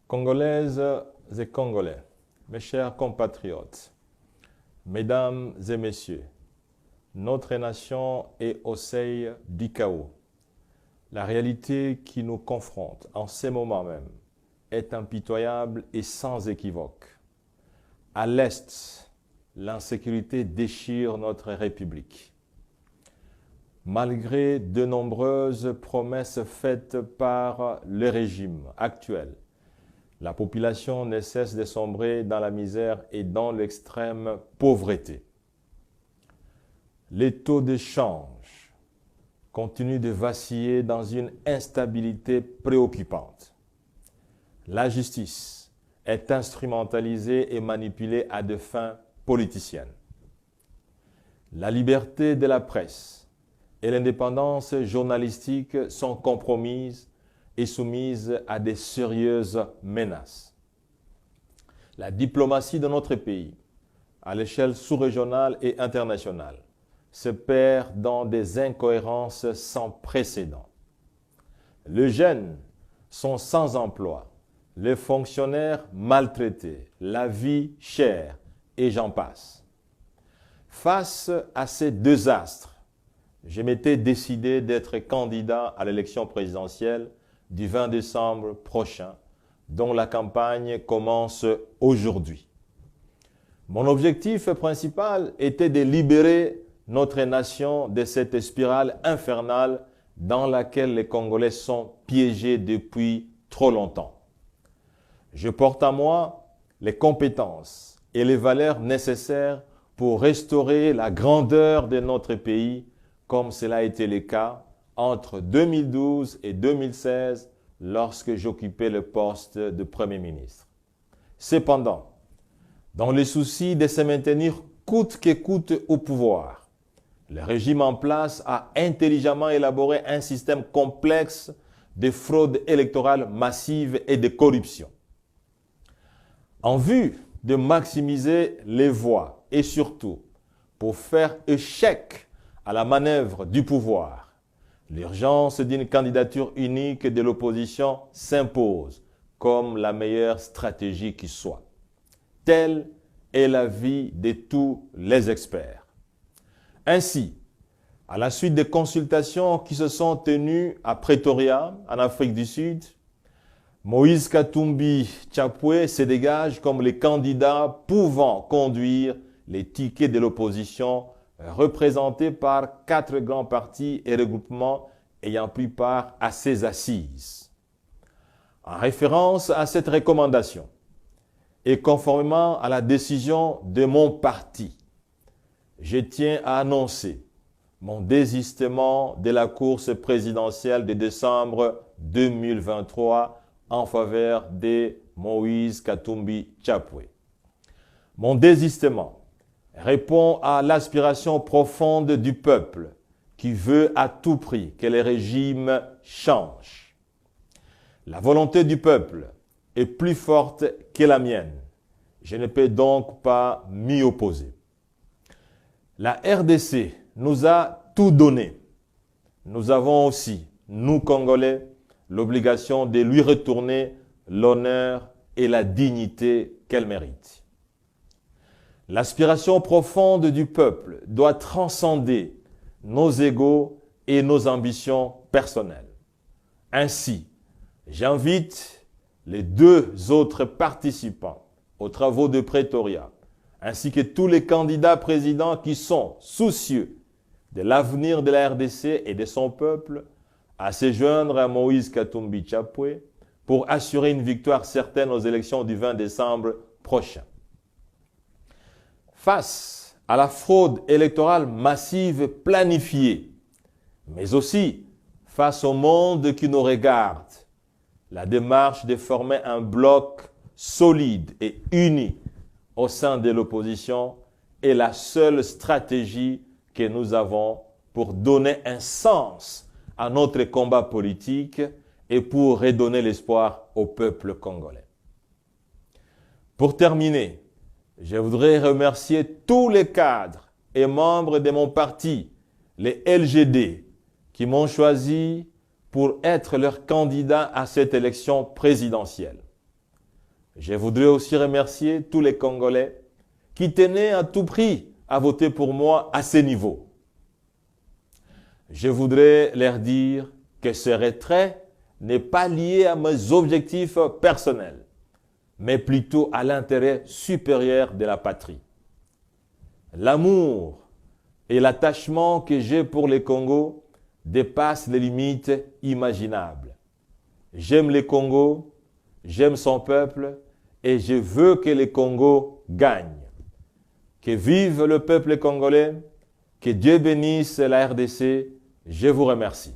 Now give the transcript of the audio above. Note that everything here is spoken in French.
Congolaises et Congolais, mes chers compatriotes, mesdames et messieurs, notre nation est au seuil du chaos. La réalité qui nous confronte en ces moments même est impitoyable et sans équivoque. À l'Est, l'insécurité déchire notre République. Malgré de nombreuses promesses faites par le régime actuel, la population ne cesse de sombrer dans la misère et dans l'extrême pauvreté. Les taux de change continuent de vaciller dans une instabilité préoccupante. La justice est instrumentalisée et manipulée à des fins politiciennes. La liberté de la presse et l'indépendance journalistique sont compromises et soumises à des sérieuses menaces. La diplomatie de notre pays, à l'échelle sous-régionale et internationale, se perd dans des incohérences sans précédent. Les jeunes sont sans emploi, les fonctionnaires maltraités, la vie chère, et j'en passe. Face à ces deux astres, je m'étais décidé d'être candidat à l'élection présidentielle du 20 décembre prochain, dont la campagne commence aujourd'hui. Mon objectif principal était de libérer notre nation de cette spirale infernale dans laquelle les Congolais sont piégés depuis trop longtemps. Je porte en moi les compétences et les valeurs nécessaires pour restaurer la grandeur de notre pays, comme cela a été le cas entre 2012 et 2016 lorsque j'occupais le poste de Premier ministre. Cependant, dans le souci de se maintenir coûte que coûte au pouvoir, le régime en place a intelligemment élaboré un système complexe de fraude électorale massive et de corruption. En vue de maximiser les voix et surtout pour faire échec à la manœuvre du pouvoir, l'urgence d'une candidature unique de l'opposition s'impose comme la meilleure stratégie qui soit. Telle est l'avis de tous les experts. Ainsi, à la suite des consultations qui se sont tenues à Pretoria, en Afrique du Sud, Moïse Katumbi Chapwe se dégage comme le candidat pouvant conduire les tickets de l'opposition représentés par 4 grands partis et regroupements ayant pris part à ces assises. En référence à cette recommandation et conformément à la décision de mon parti, je tiens à annoncer mon désistement de la course présidentielle de décembre 2023 en faveur de Moïse Katumbi Chapwe. Mon désistement répond à l'aspiration profonde du peuple qui veut à tout prix que le régime change. La volonté du peuple est plus forte que la mienne. Je ne peux donc pas m'y opposer. La RDC nous a tout donné. Nous avons aussi, nous Congolais, l'obligation de lui retourner l'honneur et la dignité qu'elle mérite. L'aspiration profonde du peuple doit transcender nos égos et nos ambitions personnelles. Ainsi, j'invite les 2 autres participants aux travaux de Pretoria, ainsi que tous les candidats présidents qui sont soucieux de l'avenir de la RDC et de son peuple, à se joindre à Moïse Katumbi Chapwe pour assurer une victoire certaine aux élections du 20 décembre prochain. Face à la fraude électorale massive planifiée, mais aussi face au monde qui nous regarde, la démarche de former un bloc solide et uni au sein de l'opposition est la seule stratégie que nous avons pour donner un sens à notre combat politique et pour redonner l'espoir au peuple congolais. Pour terminer, je voudrais remercier tous les cadres et membres de mon parti, les LGD, qui m'ont choisi pour être leur candidat à cette élection présidentielle. Je voudrais aussi remercier tous les Congolais qui tenaient à tout prix à voter pour moi à ce niveau. Je voudrais leur dire que ce retrait n'est pas lié à mes objectifs personnels, mais plutôt à l'intérêt supérieur de la patrie. L'amour et l'attachement que j'ai pour le Congo dépassent les limites imaginables. J'aime le Congo, j'aime son peuple et je veux que le Congo gagne. Que vive le peuple congolais, que Dieu bénisse la RDC. Je vous remercie.